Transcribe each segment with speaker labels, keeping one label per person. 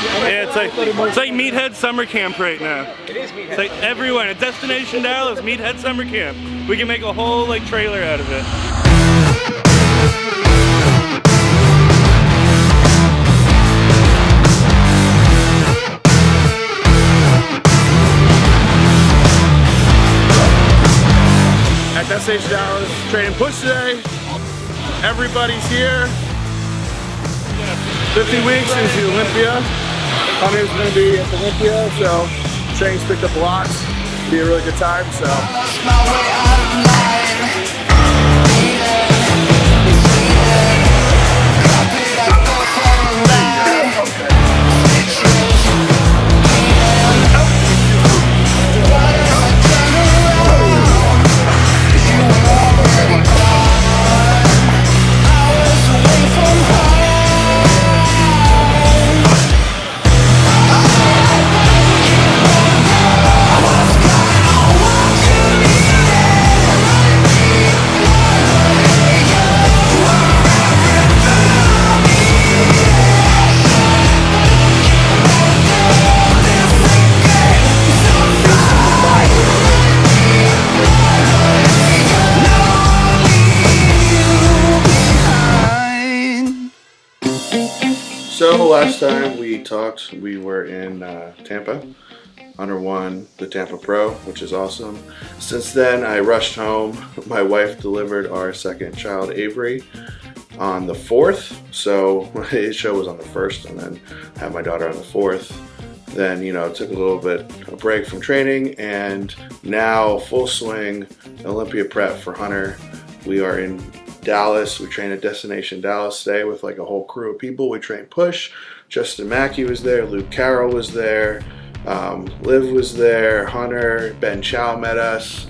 Speaker 1: Yeah, it's like Meathead summer camp right now.
Speaker 2: It is Meathead.
Speaker 1: It's like everyone at Destination Dallas, Meathead summer camp. We can make a whole like trailer out of it.
Speaker 3: At Destination Dallas, training push today. Everybody's here. 50 weeks is the Olympia. Hunter's going to be at Olympia, so training's picked up a lot. It'll be a really good time, so.
Speaker 4: So last time we talked, we were in Tampa. Hunter won the Tampa Pro, which is awesome. Since then, I rushed home. My wife delivered our second child, Avery, on the 4th. So his show was on the 1st, and then I had my daughter on the 4th. Then, you know, took a little bit of a break from training, and now full swing Olympia prep for Hunter. We are in Dallas. We train at Destination Dallas today with like a whole crew of people. We train push. Justin Makki was there. Carrol was there. Liv was there. Hunter, Ben Chow met us.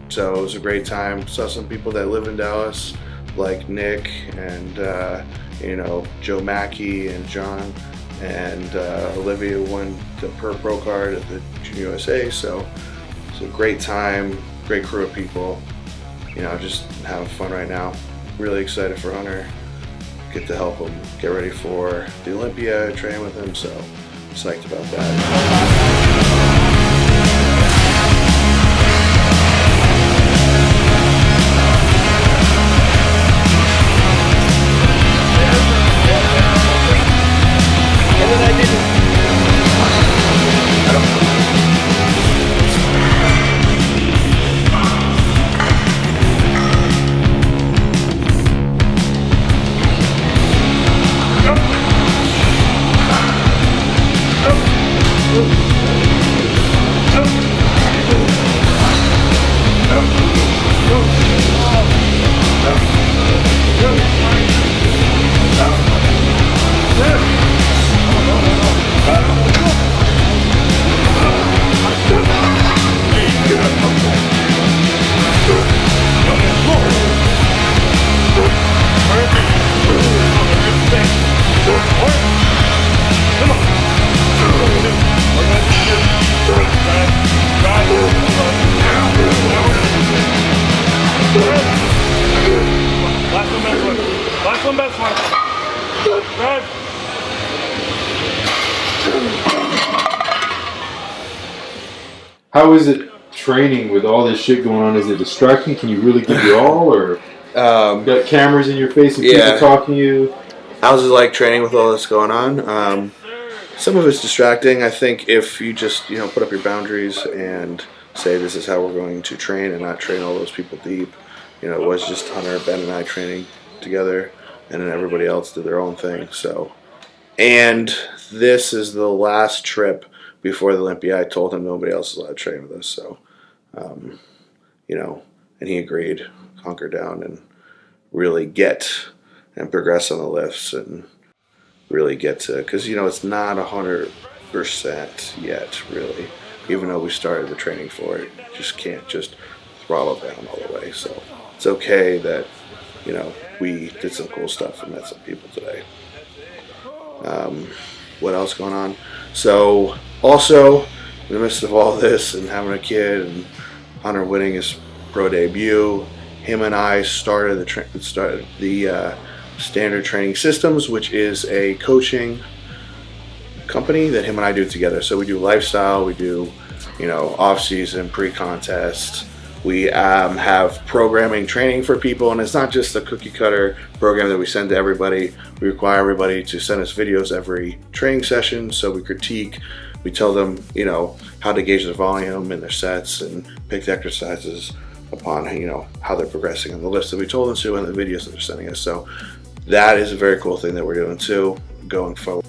Speaker 4: So it was a great time. Saw some people that live in Dallas, like Nick and you know, Joe Makki and John, and Olivia won the pro card at the Junior USA. So it's a great time. Great crew of people. You know, just having fun right now. Really excited for Hunter. Get to help him get ready for the Olympia, train with him, so psyched about that.
Speaker 5: How is it training with all this shit going on? Is it distracting? Can you really give your all, or got cameras in your face and people talking to you?
Speaker 4: How's it like training with all this going on? Some of it's distracting. I think if you just, you know, put up your boundaries and say this is how we're going to train and not train all those people deep. You know, it was just Hunter, Ben, and I training together, and then everybody else did their own thing. So, and this is the last trip before the Olympia. I told him nobody else is allowed to train with us. So, you know, and he agreed, hunker down and really get and progress on the lifts and really get to, because, you know, it's not 100% yet, really. Even though we started the training for it, you just can't just throttle down all the way. So it's okay that, you know, we did some cool stuff and met some people today. What else going on? So also, in the midst of all this and having a kid and Hunter winning his pro debut, him and I started the standard training systems, which is a coaching company that him and I do together. So we do lifestyle, we do, you know, off-season, pre-contest. We have programming training for people, and it's not just a cookie cutter program that we send to everybody. We require everybody to send us videos every training session, so we critique, we tell them, you know, how to gauge their volume and their sets and pick the exercises upon, you know, how they're progressing on the lifts that we told them to and the videos that they're sending us. So that is a very cool thing that we're doing too, going forward.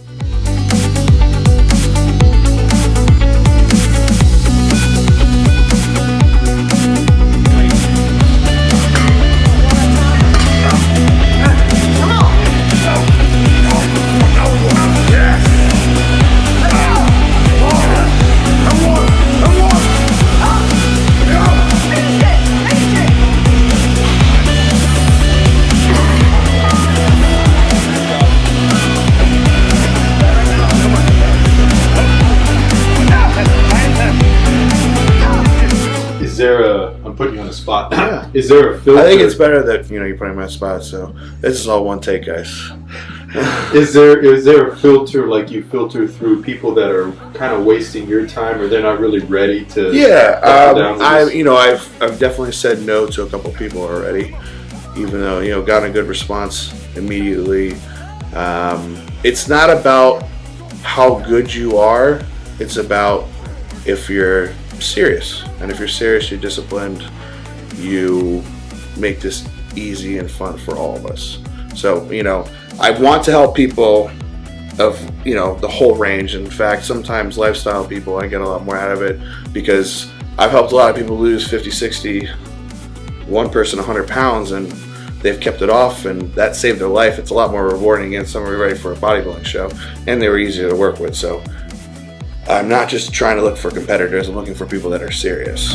Speaker 5: I'm putting you on the spot. Is there a filter?
Speaker 4: I think it's better that, you know, you're putting me on the spot, so this is all one take, guys.
Speaker 5: Is there a filter, like you filter through people that are kind of wasting your time, or they're not really ready to?
Speaker 4: Yeah, I've definitely said no to a couple people already, even though, you know, gotten a good response immediately. It's not about how good you are, it's about if you're serious, and if you're serious, you're disciplined, you make this easy and fun for all of us. So, you know, I want to help people of, you know, the whole range. In fact, sometimes lifestyle people, I get a lot more out of it because I've helped a lot of people lose 50, 60, one person 100 pounds, and they've kept it off, and that saved their life. It's a lot more rewarding against somebody ready for a bodybuilding show, and they were easier to work with. So I'm not just trying to look for competitors, I'm looking for people that are serious.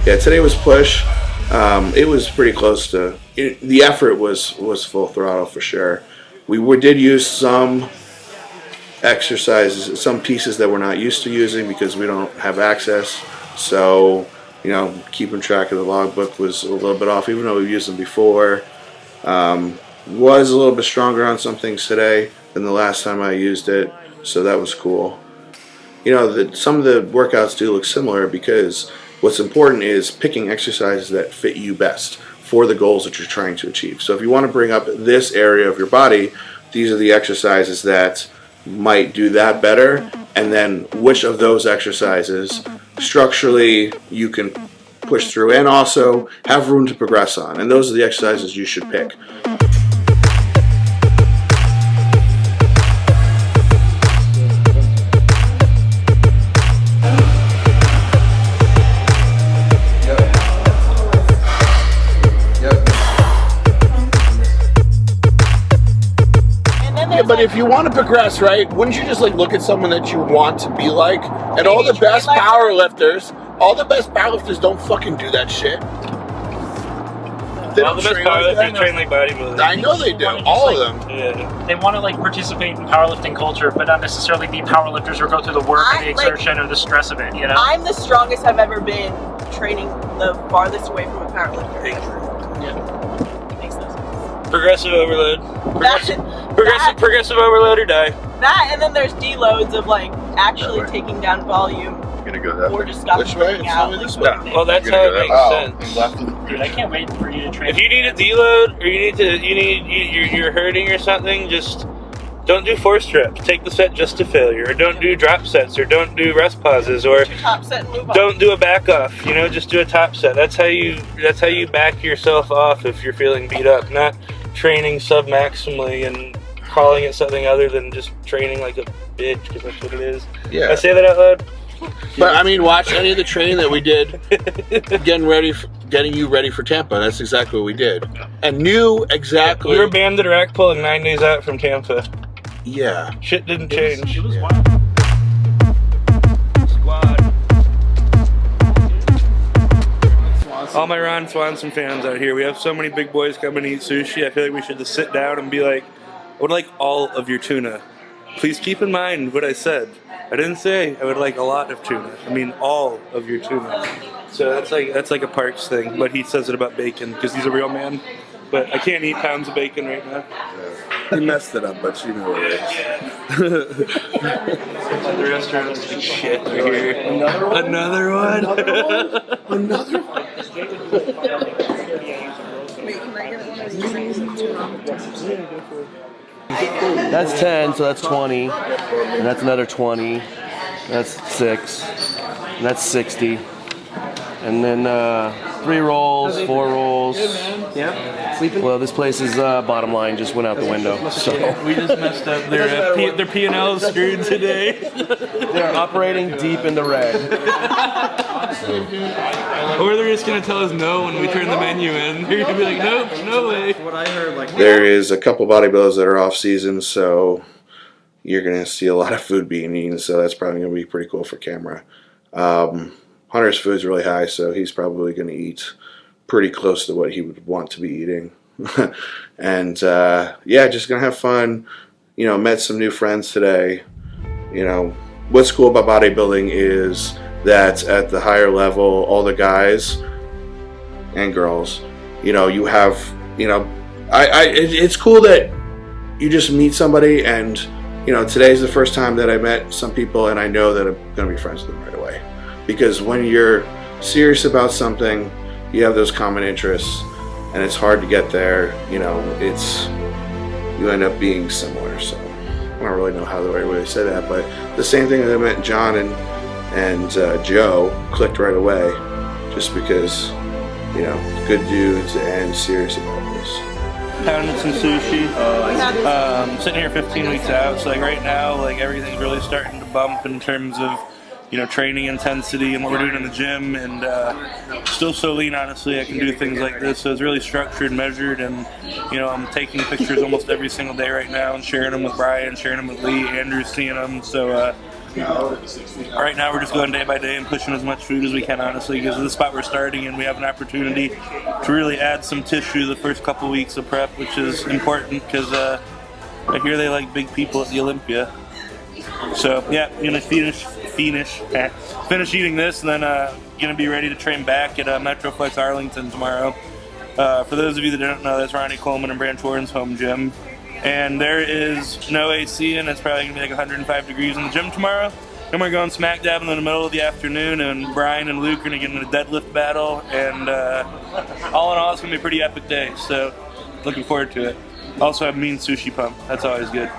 Speaker 4: Yeah, today was push. It was pretty close to, the effort was full throttle for sure. We did use some exercises, some pieces that we're not used to using because we don't have access. So, you know, keeping track of the logbook was a little bit off, even though we've used them before. Was a little bit stronger on some things today than the last time I used it, so that was cool. You know, some of the workouts do look similar because what's important is picking exercises that fit you best for the goals that you're trying to achieve. So if you want to bring up this area of your body, these are the exercises that might do that better, and then which of those exercises structurally you can push through and also have room to progress on. And those are the exercises you should pick. But if you want to progress, right, wouldn't you just like look at someone that you want to be like? And all the best powerlifters don't fucking do that shit. They don't train like that.
Speaker 1: Train like bodybuilders.
Speaker 4: I know they do. All of them.
Speaker 1: Yeah.
Speaker 2: They want to like participate in powerlifting culture, but not necessarily be powerlifters or go through the work or the exertion or the stress of it. You know.
Speaker 6: I'm the strongest I've ever been training the farthest away from a powerlifter.
Speaker 2: Yeah.
Speaker 6: Makes no sense.
Speaker 1: Progressive overload. Progressive overload or die.
Speaker 6: That, and then there's deloads of like actually taking down volume.
Speaker 3: Gonna go that
Speaker 6: Or
Speaker 3: way.
Speaker 6: just stop
Speaker 3: Which way?
Speaker 6: working out.
Speaker 3: This way.
Speaker 1: Well, that's
Speaker 3: You're
Speaker 1: how
Speaker 3: gonna
Speaker 1: it
Speaker 3: go
Speaker 1: makes
Speaker 3: that-
Speaker 1: sense.
Speaker 2: Dude, I can't wait for you to train.
Speaker 1: If you need a deload or you're hurting or something, just don't do force reps. Take the set just to failure, or don't do drop sets, or don't do rest pauses, or
Speaker 6: Top set and move on.
Speaker 1: don't do a back off. You know, just do a top set. That's how you back yourself off if you're feeling beat up. Not training sub maximally and calling it something other than just training like a bitch, because that's what it is.
Speaker 3: Yeah.
Speaker 1: I say that out loud.
Speaker 3: But I mean, watch any of the training that we did, getting you ready for Tampa. That's exactly what we did, and knew exactly.
Speaker 1: We were banded rack pulling 9 days out from Tampa.
Speaker 3: Yeah.
Speaker 1: Shit didn't change.
Speaker 2: It was wild.
Speaker 1: Squad. All my Ron Swanson fans out here, we have so many big boys coming to eat sushi. I feel like we should just sit down and be like, I would like all of your tuna. Please keep in mind what I said. I didn't say I would like a lot of tuna. I mean all of your tuna. So that's like a Parks thing, but he says it about bacon because he's a real man. But I can't eat pounds of bacon right now.
Speaker 3: He messed it up, but you know what it is.
Speaker 1: The restaurant is like shit right here. Another one?
Speaker 3: Another one.
Speaker 7: That's 10, so that's 20. And that's another 20. That's 6. And that's 60. And then 3 rolls, 4 rolls.
Speaker 6: Yeah.
Speaker 7: Well, this place's bottom line just went out the window. So
Speaker 1: We just messed up. Their P&L screwed today.
Speaker 7: they're operating deep in the red.
Speaker 1: Or they're just gonna tell us no when we turn the menu in. They're gonna be like, nope, no way.
Speaker 4: There is a couple bodybuilders that are off season, so you're gonna see a lot of food being eaten. So that's probably gonna be pretty cool for camera. Hunter's food's really high, so he's probably gonna eat pretty close to what he would want to be eating. And yeah, just gonna have fun. You know, met some new friends today. You know, what's cool about bodybuilding is that at the higher level, all the guys and girls, you know, you have, you know, it's cool that you just meet somebody, and you know, today's the first time that I met some people, and I know that I'm gonna be friends with them right away. Because when you're serious about something, you have those common interests, and it's hard to get there. You know, you end up being similar. So I don't really know how the right way to say that, but the same thing that I met John and Joe clicked right away, just because, you know, good dudes and serious about this.
Speaker 1: Pounding some sushi. Sitting here 15 weeks out, so like right now, like everything's really starting to bump in terms of, you know, training intensity and what we're doing in the gym, and still so lean, honestly. I can do things like this, so it's really structured, measured, and you know, I'm taking pictures almost every single day right now and sharing them with Brian, sharing them with Lee, Andrew's seeing them. So right now we're just going day by day and pushing as much food as we can, honestly, because of the spot we're starting in. We have an opportunity to really add some tissue the first couple weeks of prep, which is important because I hear they like big people at the Olympia. So yeah, gonna finish eating this, and then gonna be ready to train back at Metroflex Arlington tomorrow. For those of you that don't know, that's Ronnie Coleman and Bryan Troianello's home gym, and there is no AC, and it's probably gonna be like 105 degrees in the gym tomorrow. And we're going smack dab in the middle of the afternoon, and Brian and Luke are gonna get in a deadlift battle, and all in all, it's gonna be a pretty epic day. So looking forward to it. Also have mean sushi pump. That's always good.